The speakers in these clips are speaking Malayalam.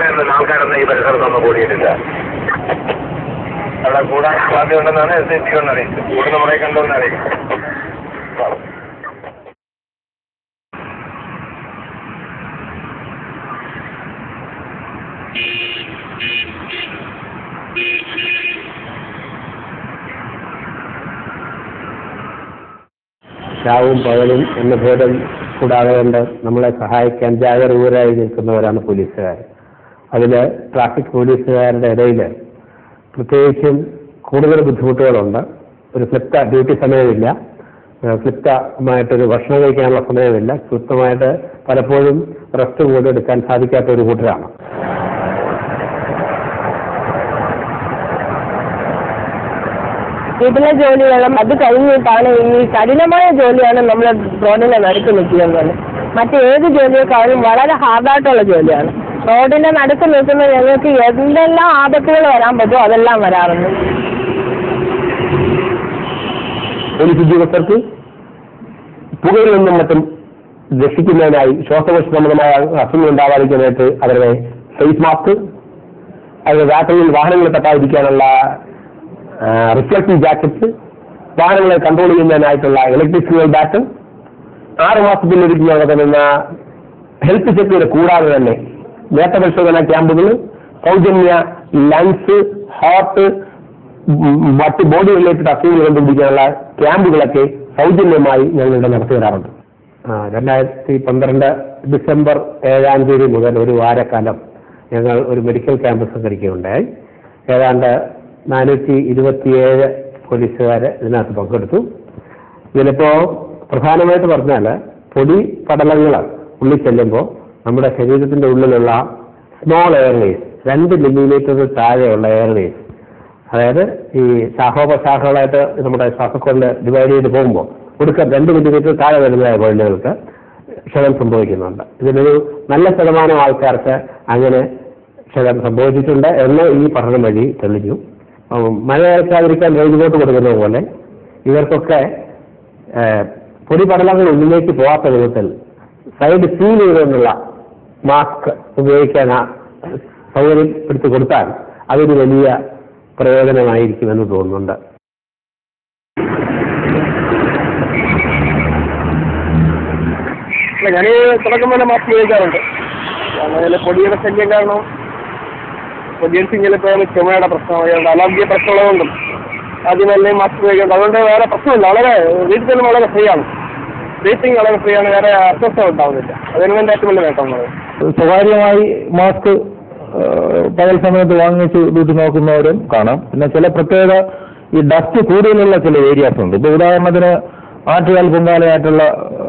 അങ്ങനെയൊന്നും ആൾക്കാരൊന്നും ഈ പരിസരത്തൊന്നും കൂടിയിട്ടില്ല. അവിടെ കൂടാൻ സാധ്യതയുണ്ടെന്നാണ് SIT കൊണ്ട് അറിയിച്ചത്. കൂടെ നമ്മളെ കണ്ടുവന്ന് അറിയിക്കും. രാവും പകലും എന്ന ഭേദം കൂടാതെ കൊണ്ട് നമ്മളെ സഹായിക്കാൻ ജാഗരൂകരായി നിൽക്കുന്നവരാണ് പോലീസുകാർ. അതിൽ ട്രാഫിക് പോലീസുകാരുടെ ഇടയിൽ പ്രത്യേകിച്ചും കൂടുതൽ ബുദ്ധിമുട്ടുകളുണ്ട്. ഒരു ക്ലിപ്ത ഡ്യൂട്ടി സമയമില്ല, ക്ലിപ്തമായിട്ടൊരു ഭക്ഷണം കഴിക്കാനുള്ള സമയമില്ല, ക്ലിപ്തമായിട്ട് പലപ്പോഴും റെസ്റ്റ് പോലും എടുക്കാൻ സാധിക്കാത്ത ഒരു കൂട്ടരാണ്. വീട്ടിലെ ജോലികളും അത് കഴിഞ്ഞിട്ടാണ് ഈ കഠിനമായ ജോലിയാണ് നമ്മൾ റോഡിന്റെ നടുക്ക് നിൽക്കുന്നത്. മറ്റേത് ജോലിയെക്കാളും വളരെ ഹാർഡായിട്ടുള്ള ജോലിയാണ്. റോഡിന്റെ നടുക്ക് നിൽക്കുന്ന ഞങ്ങൾക്ക് എന്തെല്ലാം ആപത്തുകൾ വരാൻ പറ്റുമോ അതെല്ലാം വരാറുണ്ട്. പോലീസ് ഉദ്യോഗസ്ഥർക്ക് പുകയിൽ നിന്നും മറ്റും രക്ഷിക്കുന്നതിനായി ശ്വാസകോശ സംബന്ധമായ അസുഖങ്ങൾ ഉണ്ടാവാതിരിക്കാനായിട്ട് അവരുടെ ഫേസ് മാസ്ക്, അവരുടെ രാത്രിയിൽ വാഹനങ്ങൾ തട്ടാതിരിക്കാനുള്ള റിഫ്ലക്റ്റീവ് ജാക്കറ്റ്, വാഹനങ്ങളെ കൺട്രോൾ ചെയ്യുന്നതിനായിട്ടുള്ള ഇലക്ട്രിക് ഫ്യൂവൽ ബാറ്റ്, 6 മാസത്തിലൊരിക്കൽ നടത്തുന്ന ഹെൽത്ത് ചെക്കുകൾ കൂടാതെ തന്നെ നേത്രപരിശോധന ക്യാമ്പുകൾ, സൗജന്യ ലങ്സ്, ഹാർട്ട്, മറ്റ് ബോഡി റിലേറ്റഡ് അസുഖങ്ങൾ കണ്ടുപിടിക്കാനുള്ള ക്യാമ്പുകളൊക്കെ സൗജന്യമായി ഞങ്ങളിവിടെ നടത്തി വരാറുണ്ട്. 2012 ഡിസംബർ 7-ാം തീയതി മുതൽ ഒരു വാരക്കാലം ഞങ്ങൾ ഒരു മെഡിക്കൽ ക്യാമ്പ് സംഘടിക്കുകയുണ്ടായി. ഏതാണ്ട് 427 പോലീസുകാർ ഇതിനകത്ത് പങ്കെടുത്തു. ഇതിലിപ്പോൾ പ്രധാനമായിട്ട് പറഞ്ഞാൽ പൊടി പടലങ്ങൾ ഉള്ളിൽ ചെല്ലുമ്പോൾ നമ്മുടെ ശരീരത്തിൻ്റെ ഉള്ളിലുള്ള സ്മോൾ എയർവേസ്, 2 മില്ലിമീറ്റർ താഴെയുള്ള എയർവേസ്, അതായത് ഈ ശാഖോപശാഖകളായിട്ട് നമ്മുടെ ശ്വാസക്കോളിൽ ഡിവൈഡ് ചെയ്ത് പോകുമ്പോൾ ഒടുക്കം 2 മില്ലിമീറ്റർ താഴെ വരുന്ന പോയിന്റുകൾക്ക് ക്ഷതം സംഭവിക്കുന്നുണ്ട്. ഇതിലൊരു നല്ല ശതമാനം ആൾക്കാർക്ക് അങ്ങനെ ക്ഷതം സംഭവിച്ചിട്ടുണ്ട് എന്ന് ഈ പഠനം വഴി തെളിഞ്ഞു. മഴ ഏൽക്കാതിരിക്കാൻ റെയിൻകോട്ട് കൊടുക്കുന്നത് പോലെ ഇവർക്കൊക്കെ പൊടിപടലങ്ങൾ ഉള്ളിലേക്ക് പോകാത്ത വിധത്തിൽ സൈഡ് സീൽ ചെയ്തുകൊണ്ടുള്ള മാസ്ക് ഉപയോഗിക്കാൻ സൗകര്യപ്പെടുത്തി കൊടുത്താൽ അതൊരു വലിയ പ്രയോജനമായിരിക്കുമെന്ന് തോന്നുന്നുണ്ട്. ഞാൻ തുടക്കം തന്നെ മാസ്ക് ഉപയോഗിക്കാറുണ്ട്. അങ്ങനെ പൊടിയുടെ ശല്യം കാരണം പൊടിയൻസിങ്ങിലിപ്പോൾ ചുമയുടെ പ്രശ്നം, അലർജിയ പ്രശ്നമുള്ളതുകൊണ്ടും ആദ്യം തന്നെ മാസ്ക് ഉപയോഗിക്കുന്നത്. അതുകൊണ്ട് വേറെ പ്രശ്നമില്ല. വളരെ വീട്ടിൽ തന്നെ വളരെ ഫ്രീ ആണ്. ബ്രീത്തിങ് വളരെ ഫ്രീ ആണ്. വേറെ അസ്വസ്ഥത ഉണ്ടാവുന്നില്ല. അതിന് വേണ്ടി ഏറ്റവും വലിയ നേട്ടമുള്ളത്. സ്വകാര്യമായി മാസ്ക് പകൽ സമയത്ത് വാങ്ങിച്ച് ഡ്യൂട്ടി നോക്കുന്നവരും കാണാം. പിന്നെ ചില പ്രത്യേക ഈ ഡസ്റ്റ് കൂടുതലുള്ള ചില ഏരിയാസ് ഉണ്ട്. ഇപ്പോൾ ഉദാഹരണത്തിന് ആറ്റുകാൽ പൊങ്കാലയായിട്ടുള്ള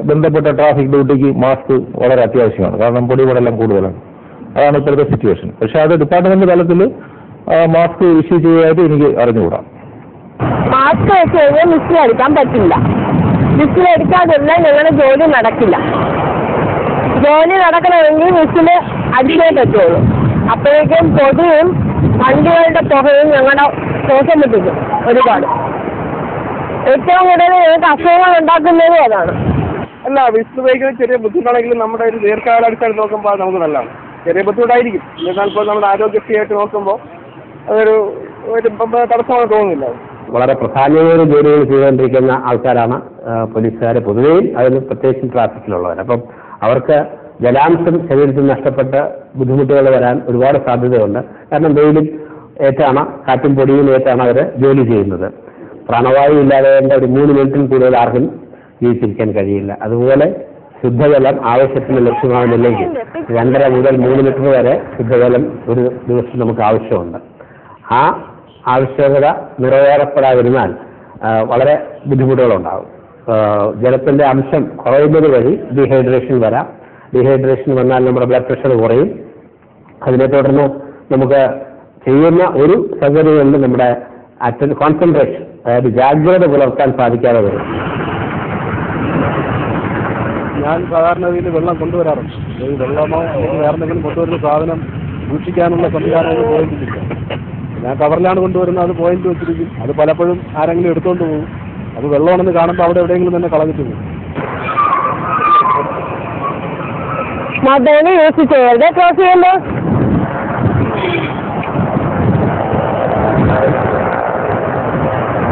ബന്ധപ്പെട്ട ട്രാഫിക് ഡ്യൂട്ടിക്ക് മാസ്ക് വളരെ അത്യാവശ്യമാണ്. കാരണം പൊടിപടലം കൂടുതലാണ്. അതാണ് ഇപ്പോഴത്തെ സിറ്റുവേഷൻ. പക്ഷെ അത് ഡിപ്പാർട്ട്മെന്റ് തലത്തിൽ മാസ്ക് ഇഷ്യൂ ചെയ്തതായിട്ട് എനിക്ക് അറിഞ്ഞുകൂടാ. മാസ്ക് വെച്ച് കഴിഞ്ഞാൽ മിസ്സിലടിക്കാൻ പറ്റില്ല. മിസ്സിലടിക്കാതിരുന്നാൽ ഞങ്ങളുടെ ജോലി നടക്കില്ല. ജോലി നടക്കണമെങ്കിൽ മിസ്സിൽ അടിച്ചേ പറ്റുള്ളൂ. അപ്പോഴേക്കും പൊടിയും വണ്ടികളുടെ പുകയും ഞങ്ങളുടെ ശ്വാസം മുട്ടിക്കും ഒരുപാട്. ഏറ്റവും കൂടുതൽ ഞങ്ങൾക്ക് അസുഖങ്ങൾ ഉണ്ടാക്കുന്നതും അതാണ്. അല്ല, വിസിൽ ഉപയോഗിക്കുന്നത് ചെറിയ ബുദ്ധിമുട്ടാണെങ്കിലും നമ്മുടെ ഒരു ദീർഘകാലാടിസ്ഥാനത്ത് നോക്കുമ്പോൾ നമുക്ക് നല്ലതാണ്. ചെറിയ ബുദ്ധിമുട്ടായിരിക്കും. എന്നാൽ ഇപ്പോൾ നമ്മുടെ ആരോഗ്യസ്ഥിതിയായിട്ട് നോക്കുമ്പോൾ അതൊരു തടസ്സമായി തോന്നുന്നില്ല. വളരെ പ്രധാനമായ ജോലികൾ ചെയ്തുകൊണ്ടിരിക്കുന്ന ആൾക്കാരാണ് പോലീസുകാർ പൊതുവെയും, അതിന് പ്രത്യേകിച്ചും ട്രാഫിക്കിലുള്ളവർ. അപ്പം അവർക്ക് ജലാംശം ശരീരത്തിൽ നഷ്ടപ്പെട്ട് ബുദ്ധിമുട്ടുകൾ വരാൻ ഒരുപാട് സാധ്യതയുണ്ട്. കാരണം വെയിലും ഏറ്റാണ്, കാറ്റും പൊടിയും ഏറ്റാണ് അവർ ജോലി ചെയ്യുന്നത്. പ്രാണവായു ഇല്ലാതെ 3 മിനിറ്റിൽ കൂടുതൽ ആർക്കും ജീവിച്ചിരിക്കാൻ കഴിയില്ല. അതുപോലെ ശുദ്ധജലം ആവശ്യത്തിന് ലഭ്യമാകുന്നില്ലെങ്കിൽ 2.5 മുതൽ 3 ലിറ്റർ വരെ ശുദ്ധജലം ഒരു ദിവസം നമുക്ക് ആവശ്യമുണ്ട്. ആ ആവശ്യകത നിറവേറപ്പെടാതിരുന്നാൽ വളരെ ബുദ്ധിമുട്ടുകളുണ്ടാകും. ജലത്തിൻ്റെ അംശം കുറയുന്നത് വഴി ഡീഹൈഡ്രേഷൻ വരാം. ഡീഹൈഡ്രേഷൻ വന്നാൽ നമ്മുടെ ബ്ലഡ് പ്രഷർ കുറയും. അതിനെ തുടർന്ന് നമുക്ക് ചെയ്യുന്ന ഒരു സംഗതികളിൽ നമ്മുടെ കോൺസെൻട്രേഷൻ, അതായത് ജാഗ്രത പുലർത്താൻ സാധിക്കാതെ വരും. ഞാൻ സാധാരണ രീതിയിൽ വെള്ളം കൊണ്ടുവരാറുണ്ട്. ഈ വെള്ളമോ വേറെ എന്തെങ്കിലും കൊണ്ടുവരുന്ന സാധനം സൂക്ഷിക്കാനുള്ള സംവിധാനങ്ങൾ പോയിന്റില്ല. ഞാൻ കവറിലാണ് കൊണ്ടുവരുന്നത്. അത് പോയിന്റ് വെച്ചിരിക്കും. അത് പലപ്പോഴും ആരെങ്കിലും എടുത്തുകൊണ്ട് പോകും. അത് വെള്ളമാണെന്ന് കാണുമ്പോൾ അവിടെ എവിടെയെങ്കിലും തന്നെ കളഞ്ഞിട്ട് പോകും. മൊബൈൽ യൂസ് ചെയ്യരുത്. ക്ലോസ് ചെയ്യുമ്പോൾ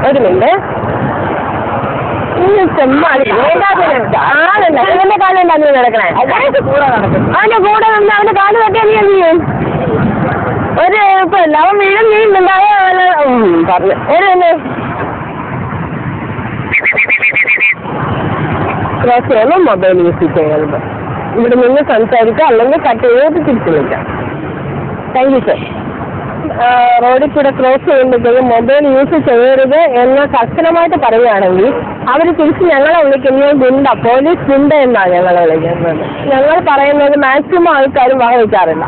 ഒരു മിനിറ്റ്. ആളല്ല എന്റെ കാലുണ്ട് അന്ന് കിടക്കണേ. അവന്റെ കൂടെ നിന്ന് അവന്റെ കാല് തട്ടി നീ എന്ത് ചെയ്യും? ഒരു കുഴപ്പമില്ല, അവൻ വീഴും നീണ്ടുണ്ടായ പറഞ്ഞു ഒരു ക്രോസ് ചെയ്യുമ്പോൾ മൊബൈൽ യൂസ് ചെയ്യരുത്. ഇവിടെ നിന്ന് സംസാരിക്കാം, അല്ലെങ്കിൽ കട്ട് ചെയ്ത് തിരിച്ചു വിളിക്കാം. Thank you sir. റോഡിൽ കൂടെ ക്രോസ് ചെയ്യുമ്പോഴത്തേക്കും മൊബൈൽ യൂസ് ചെയ്യരുത് എന്ന് കർശനമായിട്ട് പറയുകയാണെങ്കിൽ അവർ തിരിച്ച് ഞങ്ങളെ വിളിക്കുന്നത് ഗുണ്ട, പോലീസ് ഗുണ്ട എന്നാണ് ഞങ്ങളെ വിളിക്കുന്നത്. ഞങ്ങൾ പറയുന്നത് മാക്സിമം ആൾക്കാരും വകവയ്ക്കാറില്ല.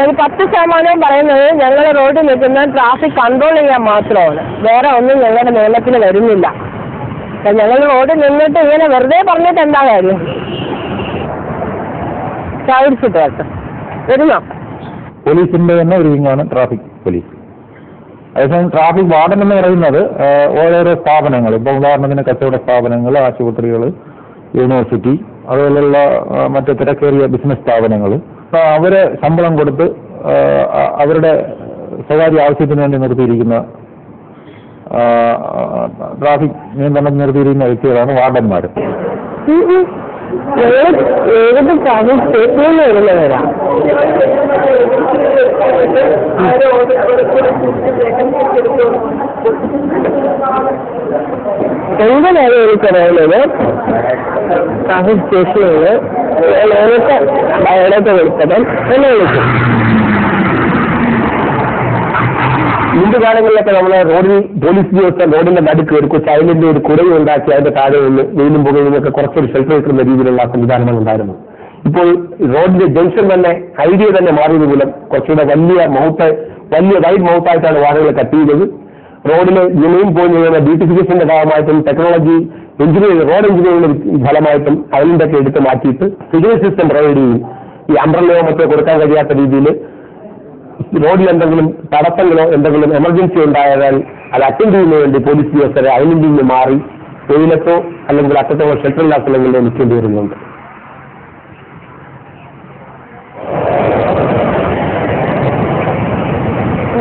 ഒരു 10% പറയുന്നത് ഞങ്ങൾ റോഡിൽ നിൽക്കുന്ന ട്രാഫിക് കൺട്രോൾ ചെയ്യാൻ മാത്രമാണ്, വേറെ ഒന്നും ഞങ്ങളുടെ നിയമത്തിൽ വരുന്നില്ല. ഞങ്ങൾ റോഡിൽ നിന്നിട്ട് ഇങ്ങനെ വെറുതെ പറഞ്ഞിട്ട് എന്താ കാര്യം? ചാവിടിച്ചിട്ട് കേട്ടോ വരുന്നോ? പോലീസിന്റെ തന്നെ ഒരു വിങ്ങാണ് ട്രാഫിക് പോലീസ്. അതേസമയം ട്രാഫിക് വാർഡൻ എന്ന് പറയുന്നത് ഓരോരോ സ്ഥാപനങ്ങൾ, ഇപ്പോൾ ഉദാഹരണത്തിന് കച്ചവട സ്ഥാപനങ്ങൾ, ആശുപത്രികൾ, യൂണിവേഴ്സിറ്റി, അതുപോലുള്ള മറ്റ് തിരക്കേറിയ ബിസിനസ് സ്ഥാപനങ്ങൾ, അവരെ ശമ്പളം കൊടുത്ത് അവരുടെ സ്വകാര്യ ആവശ്യത്തിന് വേണ്ടി നിർത്തിയിരിക്കുന്ന ട്രാഫിക് നിയന്ത്രണം നിർത്തിയിരിക്കുന്ന വ്യക്തികളാണ് വാർഡന്മാർ. ഏത് ട്രാഫിക് സ്റ്റേഷനിൽ വരുന്നവരാ? എന്തിനാണ് എനിക്കറിയുന്നത്? ട്രാഫിക് സ്റ്റേഷനിൽ നേരത്തെ ബയോഡേറ്റ കൊടുത്തത് എന്നെ വിളിക്കും. മുമ്പ് കാലങ്ങളിലൊക്കെ നമ്മളെ റോഡിൽ പോലീസ് ഉദ്യോഗസ്ഥർ റോഡിന്റെ നടുക്ക് ഒരു കൊച്ചു ഐലൻഡ് ഒരു കുടയും ഉണ്ടാക്കി അതിന്റെ താഴെ നിന്ന് വെയിലും പുകയുമൊക്കെ കുറച്ചൊരു ഷെൽട്ടർ കിട്ടുന്ന രീതിയിലുള്ള സംവിധാനങ്ങൾ ഉണ്ടായിരുന്നു. ഇപ്പോൾ റോഡിന്റെ ജംഗ്ഷൻ തന്നെ ഐഡിയ തന്നെ മാറിയത് മൂലം കുറച്ചുകൂടെ വലിയ വൈഡ് മൗത്തായിട്ടാണ് വാഹനങ്ങൾ കട്ട് ചെയ്തത്. റോഡിന് ജമീൻ പോയി ചെയ്യുന്ന ബ്യൂട്ടിഫിക്കേഷന്റെ ഭാഗമായിട്ടും ടെക്നോളജി റോഡ് എഞ്ചിനീയറിംഗിന്റെ ഫലമായിട്ടും ഐലൻഡൊക്കെ എടുത്ത് മാറ്റിയിട്ട് സിഗ്നൽ സിസ്റ്റം പ്രൊവൈഡ് ചെയ്യും. ഈ അംബ്രല്ലയോ മറ്റോ കൊടുക്കാൻ കഴിയാത്ത രീതിയിൽ റോഡിൽ എന്തെങ്കിലും തടസ്സങ്ങളോ എന്തെങ്കിലും എമർജൻസി ഉണ്ടായാൽ അത് അറ്റൻഡ് ചെയ്യുന്നതിന് വേണ്ടി പോലീസ് ഉദ്യോഗസ്ഥരെ ഐലൻഡിൽ നിന്ന് മാറി വെയിലത്തോ അല്ലെങ്കിൽ അറ്റത്തോ ഷെൽട്ടറില്ലാത്ത സ്ഥലങ്ങളിലോ നിൽക്കേണ്ടി വരുന്നുണ്ട്.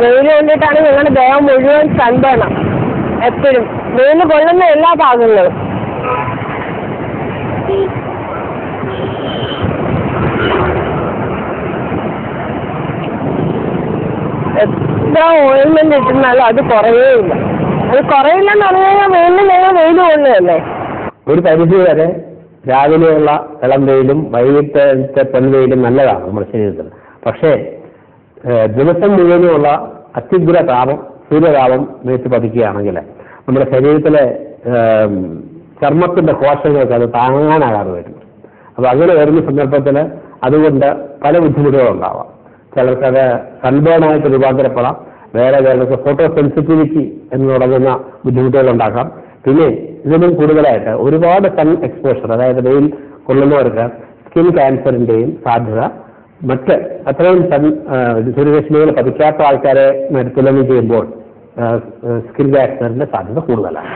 വെയിൽ കൊണ്ടിട്ടാണ് ഞങ്ങളുടെ ദേഹം മുഴുവൻ സൺബേണം. എപ്പോഴും വെയിൽ കൊള്ളുന്ന എല്ലാ ഭാഗങ്ങളും. എത്ര ഓയിൽമെന്റ് ഇട്ടിരുന്നാലും അത് കുറയേയില്ല. അത് കുറയില്ലെന്ന് പറഞ്ഞു കഴിഞ്ഞാൽ വീണ്ടും ഞങ്ങൾ വെയിൽ കൊള്ളുകയല്ലേ. ഒരു പരിധി വരെ രാവിലെയുള്ള ഇളം വെയിലും വൈകിട്ടത്തെ പൊൻവെയിലും നല്ലതാണ് നമ്മുടെ ശരീരത്തിന്. പക്ഷേ ദിവസം മുഴുവനുമുള്ള അത്യുഗ്ര താപം, സൂര്യതാപം മേച്ച് പതിക്കുകയാണെങ്കിൽ നമ്മുടെ ശരീരത്തിലെ ചർമ്മത്തിന്റെ കോശങ്ങൾക്ക് അത് താങ്ങാനാകാതെ വരും. അപ്പോൾ അങ്ങനെ വരുന്ന സന്ദർഭത്തിൽ അതുകൊണ്ട് പല ബുദ്ധിമുട്ടുകളുണ്ടാവാം. ചിലർക്കത് സൺബേണായിട്ട് രൂപാന്തരപ്പെടാം, വേറെ ചിലർക്ക് ഫോട്ടോ സെൻസിറ്റിവിറ്റി എന്ന് തുടങ്ങുന്ന ബുദ്ധിമുട്ടുകൾ ഉണ്ടാക്കാം. പിന്നെ ഇതിനും കൂടുതലായിട്ട് ഒരുപാട് സൺ എക്സ്പോഷർ, അതായത് വെയിൽ കൊള്ളുന്നവർക്ക് സ്കിൻ ക്യാൻസറിന്റെയും സാധ്യത, മറ്റ് അത്രയും സൂര്യരശ്മികൾ പതിക്കാത്ത ആൾക്കാരെ തുലനം ചെയ്യുമ്പോൾ സ്കിൻ ക്യാൻസറിന്റെ സാധ്യത കൂടുതലാണ്.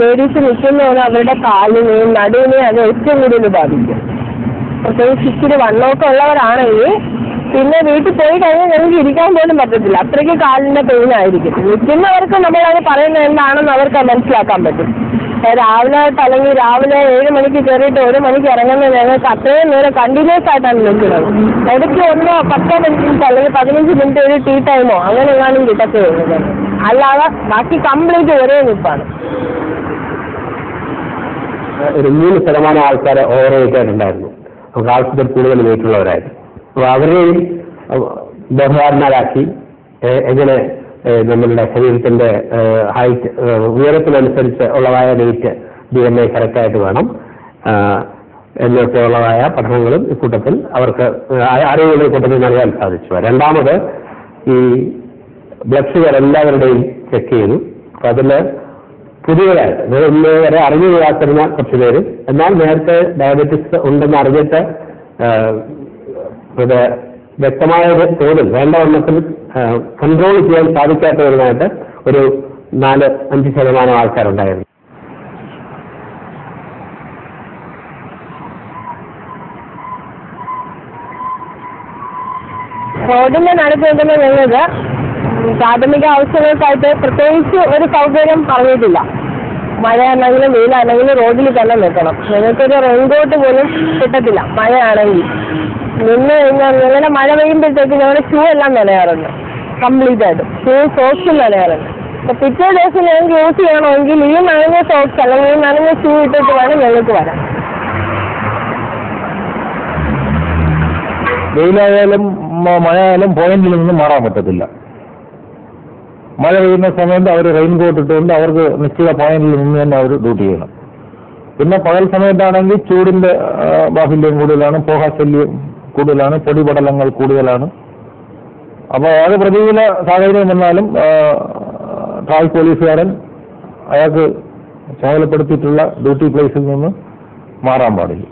ലേഡീസ് നിൽക്കുന്നവരെ അവരുടെ കാലിനെയും നടുവിനെയും അത് ഏറ്റവും കൂടുതൽ ബാധിക്കും. പ്രത്യേകിച്ച് ഇച്ചിരി വണ്ണമൊക്കെ ഉള്ളവരാണെങ്കിൽ പിന്നെ വീട്ടിൽ പോയി കഴിഞ്ഞാൽ ഞങ്ങൾക്ക് ഇരിക്കാൻ പോലും പറ്റത്തില്ല, അത്രയ്ക്ക് കാലിന്റെ പെയിൻ ആയിരിക്കും. നിൽക്കുന്നവർക്ക് നമ്മളത് പറയുന്നത് എന്താണെന്ന് അവർക്ക് മനസ്സിലാക്കാൻ പറ്റും. രാവിലെ അല്ലെങ്കിൽ രാവിലെ 7 മണിക്ക് കയറിയിട്ട് 1 മണിക്ക് ഇറങ്ങുന്നത് ഞങ്ങൾക്ക് അത്രയും നേരം കണ്ടിന്യൂസ് ആയിട്ടാണ് നിൽക്കുന്നത്. ഇടയ്ക്ക് 10 മിനിറ്റ് അല്ലെങ്കിൽ 15 മിനിറ്റ് ഒരു ടീ ടൈമോ അങ്ങനെ എങ്ങാനും കിട്ടത്തേ ഉള്ളത്, അല്ലാതെ ബാക്കി കംപ്ലീറ്റ് ഒരേ നിൽപ്പാണ്. ഒരു 3% ആൾക്കാരെ ഓവർ വെയിറ്റ് ആയിട്ടുണ്ടായിരുന്നു. നമുക്ക് ആവശ്യത്തിൽ കൂടുതൽ വെയിറ്റുള്ളവരായിരുന്നു. അപ്പോൾ അവരെയും ബഹുമാന്മാരാക്കി എങ്ങനെ നമ്മളുടെ ശരീരത്തിന്റെ ഹൈറ്റ് ഉയരത്തിനനുസരിച്ച് ഉള്ളതായ വെയിറ്റ് DNA കറക്റ്റായിട്ട് വേണം. എന്നൊക്കെയുള്ളതായ പഠനങ്ങളും ഇക്കൂട്ടത്തിൽ അവർക്ക് അറിവുകൾ ഇക്കൂട്ടത്തിൽ നൽകാൻ സാധിച്ചു. രണ്ടാമത് ഈ ബ്ലഡ് ഷുഗർ എല്ലാവരുടെയും ചെക്ക് ചെയ്തു. അപ്പൊ അതിൽ പുതിയതായിട്ട് ഇന്ന് വരെ അറിഞ്ഞുകൂടാത്തിരുന്ന കുറച്ച് പേര്, എന്നാൽ നേരത്തെ ഡയബറ്റിസ് ഉണ്ടെന്ന് അറിഞ്ഞിട്ട് ഇത് വ്യക്തമായ തോതിൽ വേണ്ട വണ്ണത്തിൽ കൺട്രോൾ ചെയ്യാൻ സാധിക്കാത്തവരുമായിട്ട് ഒരു 4-5% ആൾക്കാരുണ്ടായിരുന്നു. റോഡിന്റെ നടുക്ക് നിൽക്കുന്ന ഞങ്ങൾക്ക് പ്രാഥമിക ആവശ്യങ്ങൾക്കായിട്ട് പ്രത്യേകിച്ച് ഒരു സൗകര്യം പറഞ്ഞിട്ടില്ല. മഴയാണെങ്കിലും വെയിലാണെങ്കിലും റോഡിൽ തന്നെ നിൽക്കണം. ഞങ്ങൾക്കൊരു റെയിൻകോട്ട് പോലും കിട്ടത്തില്ല മഴയാണെങ്കിൽ. നിന്ന് കഴിഞ്ഞാൽ ഞങ്ങളുടെ മഴ പെയ്യുമ്പോഴത്തേക്ക് ഞങ്ങളുടെ ഷൂ എല്ലാം നനയാറുണ്ട്, കംപ്ലീറ്റ് ആയിട്ട് ഷൂ സോക്സും നനയാറുണ്ട്. അപ്പൊ പിറ്റേ ദിവസം ഞങ്ങൾക്ക് യൂസ് ചെയ്യണമെങ്കിൽ ഈ നനഞ്ഞ സോക്സ് അല്ലെങ്കിൽ ഈ നനഞ്ഞ ഷൂ ഇട്ടിട്ട് വേണം ഞങ്ങൾക്ക് വരാൻ. വെയിലായാലും മഴയായാലും പോയിന്റിൽ നിന്നും മാറാൻ പറ്റത്തില്ല. മഴ പെയ്യുന്ന സമയത്ത് അവർ റെയിൻകോട്ട് ഇട്ടുകൊണ്ട് അവർക്ക് നിശ്ചിത പോയിന്റിൽ നിന്ന് തന്നെ അവർ ഡ്യൂട്ടി ചെയ്യണം. പിന്നെ പകൽ സമയത്താണെങ്കിൽ ചൂടിന്റെ ബാഹുല്യം കൂടുതലാണ്, പോകാശല്യം കൂടുതലാണ്, പൊടിപടലങ്ങൾ കൂടുതലാണ്. അപ്പോൾ ഏത് പ്രതികൂല സാഹചര്യം വന്നാലും ട്രാഫിക് പോലീസുകാരൻ അയാൾക്ക് ചുമതലപ്പെടുത്തിയിട്ടുള്ള ഡ്യൂട്ടി പ്ലേസിൽ നിന്ന് മാറാൻ പാടില്ല.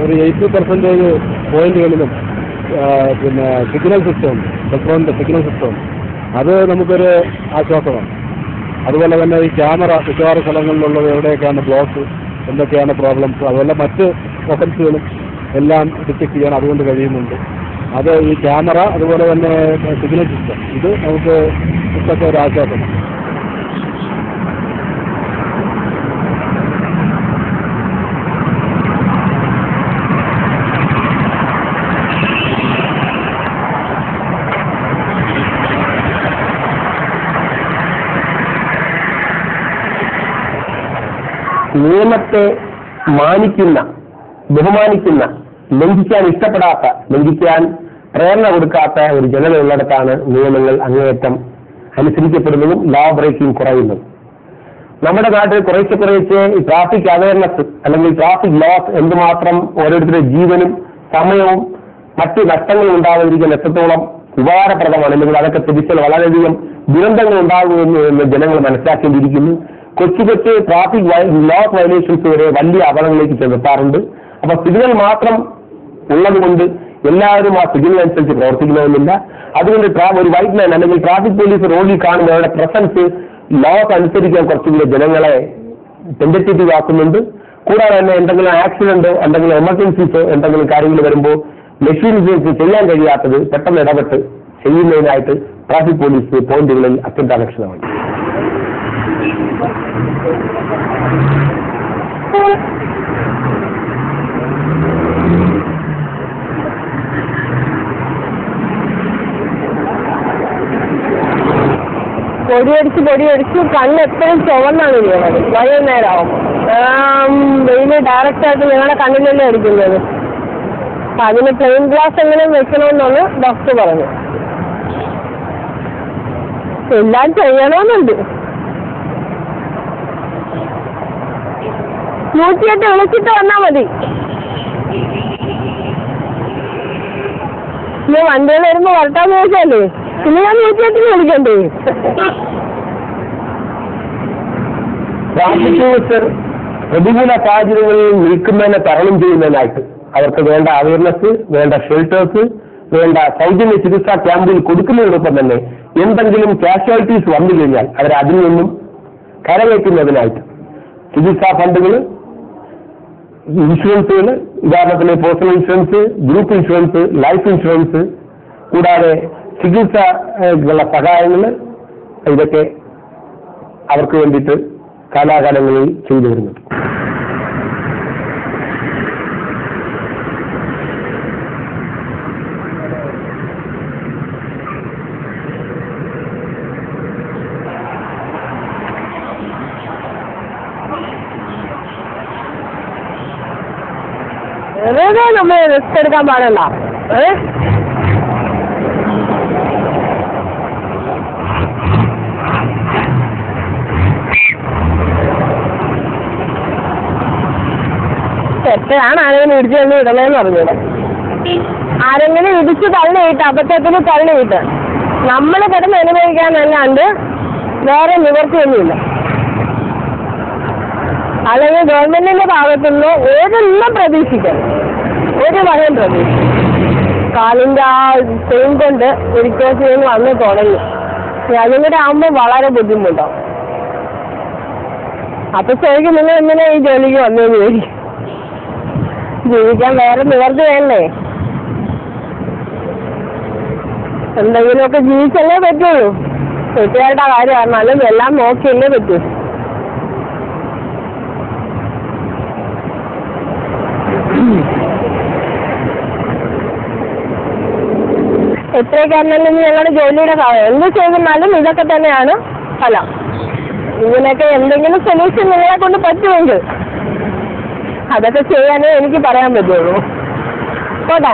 ഒരു 80% പോയിന്റുകളിലും പിന്നെ സിഗ്നൽ സിസ്റ്റം, പെട്രോളിന്റെ സിഗ്നൽ സിസ്റ്റം, അത് നമുക്കൊരു ആശ്വാസമാണ്. അതുപോലെ തന്നെ ഈ ക്യാമറ മിക്കവാറും സ്ഥലങ്ങളിലുള്ളത് എവിടെയൊക്കെയാണ് ബ്ലോക്ക്, എന്തൊക്കെയാണ് പ്രോബ്ലംസ്, അതുപോലെ മറ്റ് ഒഫൻസുകളും എല്ലാം ഡിറ്റക്ട് ചെയ്യാൻ അതുകൊണ്ട് കഴിയുന്നുണ്ട്. അത് ഈ ക്യാമറ അതുപോലെ തന്നെ സിഗ്നൽ സിസ്റ്റം, ഇത് നമുക്ക് ഇപ്പോഴത്തെ ഒരു ആശ്വാസമാണ്. നിയമത്തെ മാനിക്കുന്ന, ബഹുമാനിക്കുന്ന, ലംഘിക്കാൻ ഇഷ്ടപ്പെടാത്ത, ലംഘിക്കാൻ പ്രേരണ കൊടുക്കാത്ത ഒരു ജനത ഉള്ളിടത്താണ് നിയമങ്ങൾ അങ്ങേയറ്റം അനുസരിക്കപ്പെടുന്നതും ലോ ബ്രേക്കിംഗ് കുറയുന്നതും. നമ്മുടെ നാട്ടിൽ കുറേശ്ശെ ഈ ട്രാഫിക് അവയർനെസ് അല്ലെങ്കിൽ ട്രാഫിക് ലോസ് എന്തുമാത്രം ഓരോരുത്തരുടെ ജീവനും സമയവും മറ്റ് നഷ്ടങ്ങളും ഉണ്ടാകാതിരിക്കാൻ എത്രത്തോളം ഉപകാരപ്രദമാണ്, അല്ലെങ്കിൽ അതൊക്കെ തിരിച്ചാൽ വളരെയധികം ദുരന്തങ്ങൾ ഉണ്ടാകുമെന്ന് ജനങ്ങൾ മനസ്സിലാക്കേണ്ടിയിരിക്കുന്നു. കൊച്ചു ട്രാഫിക് ലോസ് വയലേഷൻസ് വരെ വലിയ അപകടങ്ങളിലേക്ക് ചെന്നെത്താറുണ്ട്. അപ്പൊ സിഗ്നൽ മാത്രം ഉള്ളതുകൊണ്ട് എല്ലാവരും ആ സിഗ്നൽ അനുസരിച്ച് പ്രവർത്തിക്കണമെന്നില്ല. അതുകൊണ്ട് ഒരു വൈറ്റ് മാൻ അല്ലെങ്കിൽ ട്രാഫിക് പോലീസ് റോഡിൽ കാണുന്ന അവരുടെ പ്രസൻസ് ലോസ് അനുസരിക്കാൻ കുറച്ചുകൂടി ജനങ്ങളെ ടെൻഡറ്റീവ് ആക്കുന്നുണ്ട്. കൂടാതെ തന്നെ എന്തെങ്കിലും ആക്സിഡന്റോ എന്തെങ്കിലും എമർജൻസീസോ എന്തെങ്കിലും കാര്യങ്ങൾ വരുമ്പോൾ മെഷീൻസ് ചെയ്യാൻ കഴിയാത്തത് പെട്ടെന്ന് ഇടപെട്ട് ചെയ്യുന്നതിനായിട്ട് ട്രാഫിക് പോലീസ് പോയിന്റുകളിൽ അത്യന്താപേക്ഷിതമാണ്. പൊടിയടിച്ച് കണ്ണ് എപ്പോഴും ചുവന്നാണ് ചെയ്യുന്നത്. വൈകുന്നേരമാവും വെയില് ഡയറക്റ്റായിട്ട് ഞങ്ങളുടെ കണ്ണിലല്ലേ അടിക്കുന്നത്. അപ്പൊ അതിന് പ്ലെയിൻ ഗ്ലാസ് എങ്ങനെ വെക്കണമെന്നാണ് ഡോക്ടർ പറഞ്ഞു. എല്ലാം ചെയ്യണമെന്നുണ്ട്. 108 വിളിച്ചിട്ട് വന്നാൽ മതി. ഇനി വണ്ടികൾ വരുമ്പോ വരട്ടാന്ന് ചോദിച്ചാലേ പിന്നെ ഞാൻ 108 വിളിക്കണ്ടേ. ട്രാഫിക് പ്രതികൂല സാഹചര്യങ്ങളിൽ നിൽക്കുന്നതിനെ തരണം ചെയ്യുന്നതിനായിട്ട് അവർക്ക് വേണ്ട അവയർനെസ്, വേണ്ട ഷെൽട്ടേഴ്സ്, വേണ്ട സൗജന്യ ചികിത്സാ ക്യാമ്പുകൾ കൊടുക്കുന്നതിനൊപ്പം തന്നെ എന്തെങ്കിലും കാഷ്വാലിറ്റീസ് വന്നു കഴിഞ്ഞാൽ അവരെ അതിൽ നിന്നും കരകയറ്റുന്നതിനായിട്ട് ചികിത്സാ ഫണ്ടുകൾ, ഇൻഷുറൻസുകൾ, ഉദാഹരണത്തിന് personal insurance, group insurance, life insurance, കൂടാതെ ചികിത്സയുള്ള സഹായങ്ങൾ, ഇതൊക്കെ അവർക്ക് വേണ്ടിയിട്ട് കാലാകാലങ്ങളിൽ ചെയ്തു വരുന്നുണ്ട്. വെറുതെ നമ്മൾ റിസ്ക് എടുക്കാൻ പാടില്ല. എത്രയാണ് ആരെങ്കിലും ഇടിച്ചു തന്നെ ഇടണേന്ന് പറഞ്ഞത്. ആരെങ്കിലും ഇടിച്ച് തള്ളിയിട്ട് അബദ്ധത്തിൽ തള്ളിയിട്ട് നമ്മൾ കിടന്ന് അനുഭവിക്കാനല്ലാണ്ട് വേറെ നിവർത്തിയൊന്നുമില്ല. അല്ലെങ്കിൽ ഗവൺമെന്റിന്റെ ഭാഗത്തുനിന്ന് ഏതെല്ലാം പ്രതീക്ഷിക്കണം, ഒരു വകയും പ്രതീക്ഷിക്കും. കാലിന്റെ ആ പെയിൻ കൊണ്ട് ഒരിക്കലും വന്ന് തുടങ്ങി. അതും കൂടെ ആകുമ്പോൾ വളരെ ബുദ്ധിമുട്ടാവും. അപ്പൊ ശരിക്കും നിങ്ങൾ എന്തിനാ ഈ ജോലിക്ക് വന്നതെന്ന് ചോദിക്കും. ജീവിക്കാൻ വേറെ നിവർത്തി വേണ്ടേ? എന്തെങ്കിലുമൊക്കെ ജീവിച്ചല്ലേ പറ്റുള്ളൂ. വീട്ടുകാരുടെ കാര്യമായിരുന്നാലും എല്ലാം നോക്കിയല്ലേ പറ്റൂ. എത്രയൊക്കെയായിരുന്നാലും ഞങ്ങളുടെ ജോലിയുടെ കാര്യം എന്ത് ചെയ്താലും ഇതൊക്കെ തന്നെയാണ് ഫലം. ഇതിനൊക്കെ എന്തെങ്കിലും സൊല്യൂഷൻ നിങ്ങളെ കൊണ്ട് പറ്റുമെങ്കിൽ അതൊക്കെ ചെയ്യാനേ എനിക്ക് പറയാൻ പറ്റുള്ളൂ. പോട്ടെ.